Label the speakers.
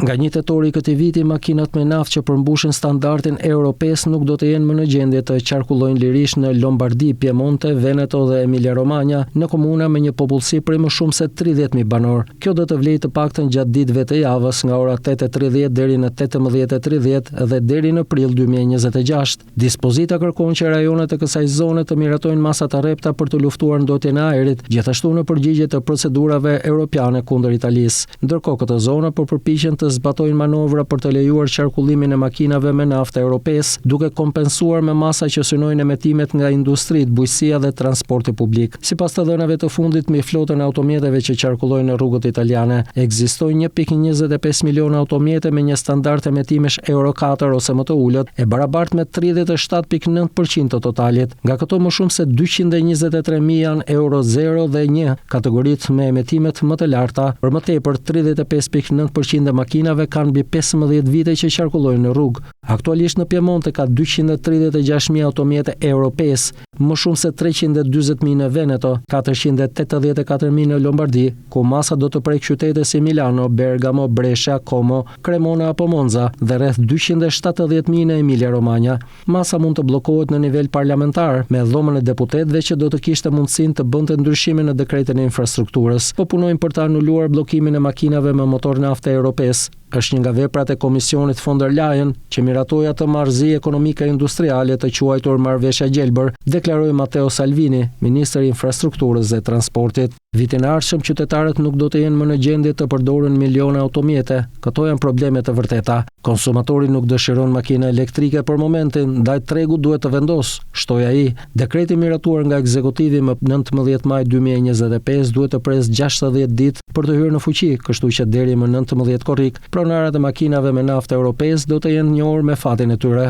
Speaker 1: Nga 1 tetor i këtij viti, makinat me naftë që përmbushin standardin Euro 5 nuk do të jenë më në gjendje të qarkullojnë lirisht në Lombardi, Piemonte, Veneto dhe Emilia-Romagna, në komuna me një popullsi prej më shumë se 30.000 banor. Kjo do të vlejë të paktën gjatë ditëve të javës nga ora 8:30 deri në 18:30 dhe deri në prill 2026. Dispozita kërkon që rajonet e kësaj zone të miratojnë masa të rrepta për të luftuar ndotjen e ajrit, gjithashtu në përgjigje të procedurave europiane kundër Italisë. Ndërkohë këto zona përpiqen të zbatojnë manovra për të lejuar qarkullimin e makinave me naftë Euro 5, duke kompensuar me masa që synojnë emetimet nga industritë, bujqësia dhe transporti publik. Sipas të dhënave të fundit mbi flotën e automjeteve që qarkullojnë në rrugët italiane, ekzistojnë 1.25 milion automjete me një standard emetimesh Euro 4 ose më të ulët, e barabartë me 37.9% të totalit. Nga këto më shumë se 223.000 janë Euro 0 dhe 1, kategoritë me emetimet më të larta. Për më tepër, 35.9% e makinave kanë mbi 15 vite që qarkullojnë në rrugë. Aktualisht në Piemonte ka 236.000 automjete Euro 5, më shumë se 340.000 në Veneto, 484.000 në Lombardi, ku masa do të prek qytete si Milano, Bergamo, Brescia, Como, Cremona apo Monza dhe rreth 270.000 në Emilia-Romagna. Masa mund të bllokohet në nivel parlamentar me dhomën e deputetëve që do të kishte mundësinë të bënte ndryshime në dekretin e infrastrukturës. Po punojnë për të anuluar bllokimin e makinave me motor nafte Euro 5. Është një nga veprat e Komisionit von der Leyen që miratoi atë marrëzi ekonomike industriale të quajtur marrëveshja gjelbër, deklaroi Matteo Salvini, ministri i infrastrukturës dhe transportit. Vitin e ardhshëm qytetarët nuk do të jenë më në gjendje të përdorin miliona automjete. Këto janë probleme të vërteta. Konsumatori nuk dëshiron makina elektrike për momentin, ndaj tregu duhet të vendos, shtoi ai. Dekreti miratuar nga ekzekutivi më 19 maj 2025 duhet të presë 60 ditë për të hyrë në fuqi, kështu që deri më 19 korrik, pronarët e makinave me naftë Euro 5 do të jenë një orë me fatin e tyre.